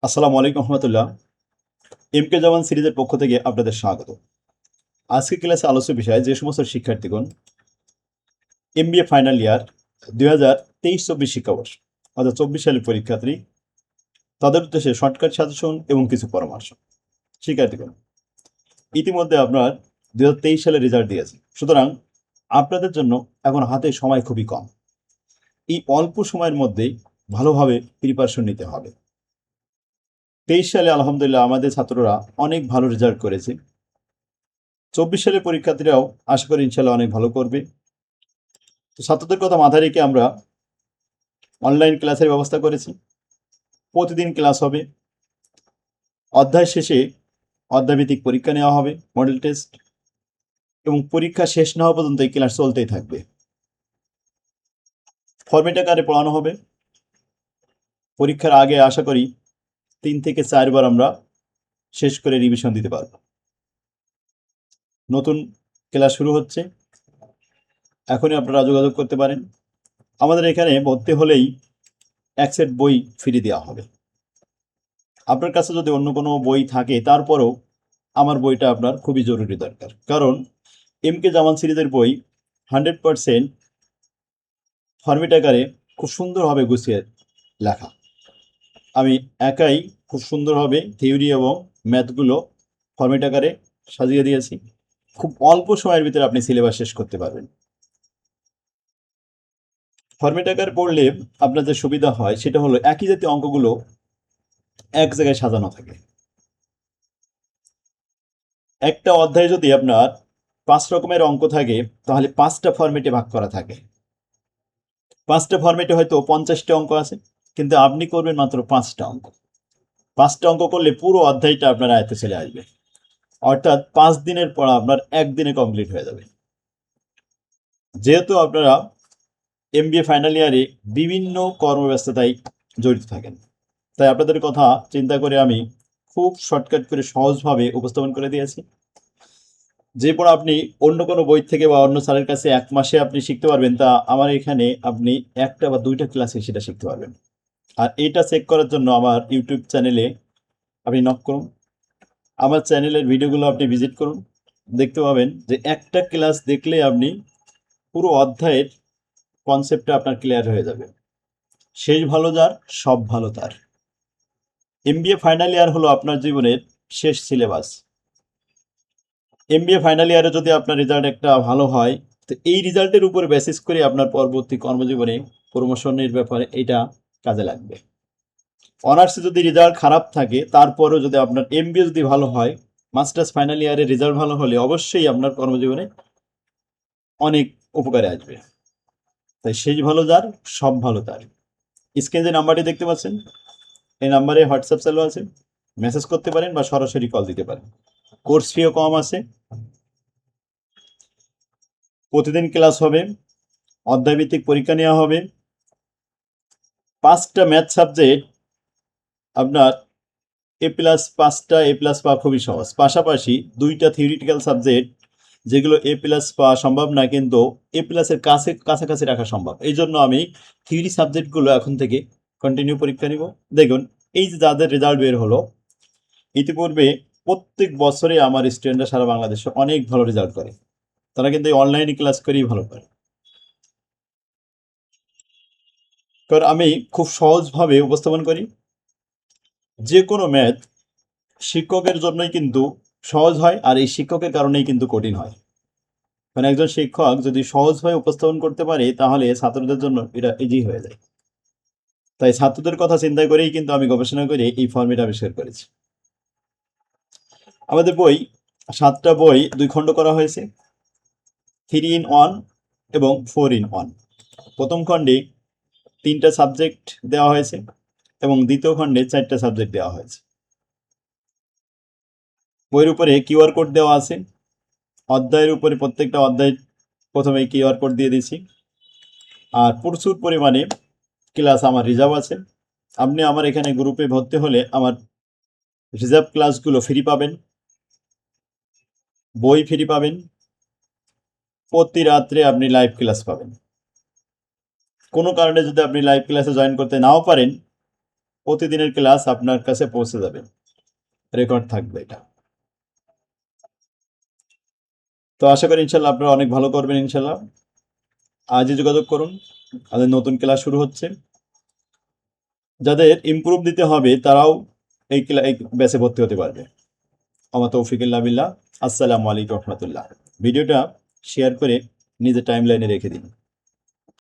আসসালামু আলাইকুম রহমতুল্লাহ। এমকে জামান সিরিজের পক্ষ থেকে আপনাদের স্বাগত। আজকে ক্লাসে আলোচ্য বিষয় যে সমস্ত শিক্ষার্থীগণ এমবিএ ফাইনাল ইয়ার 2023-24 শিক্ষাবর্ষ অর্থাৎ 24 সালের পরীক্ষার্থী, তাদের উদ্দেশ্যে শর্টকাট সাজেশন এবং কিছু পরামর্শ। শিক্ষার্থীগণ, ইতিমধ্যে আপনার 2023 সালের রেজাল্ট দিয়েছে, সুতরাং আপনাদের জন্য এখন হাতে সময় খুবই কম। এই অল্প সময়ের মধ্যেই ভালোভাবে প্রিপারেশন নিতে হবে। 23 সালে আলহামদুলিল্লাহ আমাদের ছাত্ররা অনেক ভালো রেজাল্ট করেছে। 24 সালের পরীক্ষার্থীরাও আশা করি ইনশাল্লাহ অনেক ভালো করবে। তো ছাত্রদের কথা মাথায় রেখে আমরা অনলাইন ক্লাসের ব্যবস্থা করেছি। প্রতিদিন ক্লাস হবে। অধ্যায় শেষে অধ্যায়ভিত্তিক পরীক্ষা নেওয়া হবে, মডেল টেস্ট, এবং পরীক্ষা শেষ না হওয়া পর্যন্ত এই ক্লাস চলতেই থাকবে। ফরম্যাট আকারে পড়ানো হবে। পরীক্ষার আগে আশা করি 3 থেকে 4 বার আমরা শেষ করে রিভিশন দিতে পারব। নতুন ক্লাস শুরু হচ্ছে, এখনই আপনারা যোগাযোগ করতে পারেন। আমাদের এখানে ভর্তি হলেই এক সেট বই ফ্রি দেওয়া হবে। আপনার কাছে যদি অন্য কোনো বই থাকে তারপরও আমার বইটা আপনার খুবই জরুরি দরকার, কারণ এমকে জামান সিরিজের বই 100% ফরম্যাট আকারে খুব সুন্দরভাবে গুছিয়ে লেখা। আমি একাই খুব সুন্দরভাবে থিওরি এবং ম্যাথগুলো ফরম্যাট আকারে সাজিয়ে দিয়েছি। খুব অল্প সময়ের ভিতরে আপনি সিলেবাস শেষ করতে পারবেন। ফরম্যাট আকারে পড়লে আপনার যে সুবিধা হয় সেটা হলো একই জাতীয় অঙ্কগুলো এক জায়গায় সাজানো থাকে। একটা অধ্যায়ে যদি আপনার 5 রকমের অঙ্ক থাকে, তাহলে 5টা ফরম্যাটে ভাগ করা থাকে। 5টা ফরম্যাটে হয়তো 50টা অঙ্ক আছে, কিন্তু আপনি করবেন মাত্র 5টা অঙ্ক। 5টা অঙ্ক করলে পুরো অধ্যায়টা আপনার আয়ত্তে চলে আসবে, অর্থাৎ 5 দিনের পড়া আপনার একদিনে কমপ্লিট হয়ে যাবে। যেহেতু আপনারা এমবিএ ফাইনাল ইয়ারে বিভিন্ন কর্মব্যস্ততায় জড়িত থাকেন, তাই আপনাদের কথা চিন্তা করে আমি খুব শর্টকাট করে সহজভাবে উপস্থাপন করে দিয়েছি। যে পড়া আপনি অন্য কোনো বই থেকে বা অন্য স্যারের কাছে 1 মাসে আপনি শিখতে পারবেন, তা আমার এখানে আপনি 1টা বা 2টা ক্লাসে সেটা শিখতে পারবেন। আর এটা চেক করার জন্য আমার ইউটিউব চ্যানেলে আপনি নক করুন, আমার চ্যানেলের ভিডিওগুলো আপনি ভিজিট করুন। দেখতে পাবেন যে একটা ক্লাস দেখলে আপনি পুরো অধ্যায়ের কনসেপ্টটা আপনার ক্লিয়ার হয়ে যাবে। শেষ ভালো যার, সব ভালো তার। এমবিএ ফাইনাল ইয়ার হলো আপনার জীবনের শেষ সিলেবাস। এমবিএ ফাইনাল ইয়ারে যদি আপনার রেজাল্ট একটা ভালো হয়, তো এই রেজাল্টের উপরে বেসিস করে আপনার পরবর্তী কর্মজীবনে প্রমোশনের ব্যাপারে এটা কাজে লাগবে। অনার্সে যদি রেজাল্ট খারাপ থাকে, তারপরেও যদি আপনার এমবিএ যদি ভালো হয়, মাস্টার্স ফাইনাল ইয়ারে রেজাল্ট ভালো হলে অবশ্যই আপনার কর্মজীবনে অনেক উপকারে আসবে। তাই শেষ ভালো যার, সব ভালো তার। স্ক্রিনে যে নাম্বারটি দেখতে পাচ্ছেন, এই নাম্বারে হোয়াটসঅ্যাপ চালু আছে, মেসেজ করতে পারেন বা সরাসরি কল দিতে পারেন। কোর্স ফিও কম আছে। প্রতিদিন ক্লাস হবে, অধ্যায়ভিত্তিক পরীক্ষা নেওয়া হবে। 5টা ম্যাথ সাবজেক্ট আপনার A+, 5টা A+ পাওয়া খুবই সহজ। পাশাপাশি 2টা থিওরিটিক্যাল সাবজেক্ট যেগুলো A+ পাওয়া সম্ভব না, কিন্তু A+ এর কাছাকাছি রাখা সম্ভব। এই জন্য আমি থিওরি সাবজেক্টগুলো এখন থেকে কন্টিনিউ পরীক্ষা নিব। দেখুন, এই যে যাদের রেজাল্ট বের হলো, ইতিপূর্বে প্রত্যেক বছরে আমার স্টুডেন্টরা সারা বাংলাদেশে অনেক ভালো রেজাল্ট করে। তারা কিন্তু এই অনলাইনে ক্লাস করেই ভালো করে। কারণ আমি খুব সহজভাবে উপস্থাপন করি। যে কোনো ম্যাথ শিক্ষকের জন্যই কিন্তু সহজ হয়, আর এই শিক্ষকের কারণেই কিন্তু কঠিন হয়। মানে একজন শিক্ষক যদি সহজভাবে উপস্থাপন করতে পারে, তাহলে ছাত্রদের জন্য এটা ইজি হয়ে যায়। তাই ছাত্রদের কথা চিন্তা করেই কিন্তু আমি গবেষণা করে এই ফর্মেট আবিষ্কার করেছি। আমাদের বই 7টা বই 2 খণ্ড করা হয়েছে, 3 in 1 এবং 4 in 1। প্রথম খণ্ডে 3টা সাবজেক্ট দেওয়া হয়েছে এবং দ্বিতীয় খণ্ডে 4টা সাবজেক্ট দেওয়া হয়েছে। বইয়ের উপরে কিউআর কোড দেওয়া আছে। অধ্যায়ের উপরে প্রত্যেকটা অধ্যায় প্রথমে কিউআর কোড দিয়ে দিয়েছি। আর প্রচুর পরিমাণে ক্লাস আমার রিজার্ভ আছে। আপনি আমার এখানে গ্রুপে ভর্তি হলে আমার রিজার্ভ ক্লাসগুলো ফ্রি পাবেন, বই ফ্রি পাবেন, প্রতি রাত্রে আপনি লাইভ ক্লাস পাবেন। কোনো কারণে যদি আপনি লাইভ ক্লাসে জয়েন করতে নাও পারেন, প্রতিদিনের ক্লাস আপনার কাছে পৌঁছে যাবে, রেকর্ড থাকবে এটা। তো আশা করি ইনশাল্লাহ আপনারা অনেক ভালো করবেন ইনশাল্লাহ। আজই যোগাযোগ করুন, আমাদের নতুন ক্লাস শুরু হচ্ছে। যাদের ইমপ্রুভ দিতে হবে তারাও এই ব্যাচে ভর্তি হতে পারবে। আমা তৌফিক ইল্লা বিল্লাহ। আসসালামু আলাইকুম রহমতুল্লাহ। ভিডিওটা শেয়ার করে নিজের টাইম লাইনে রেখে দিন।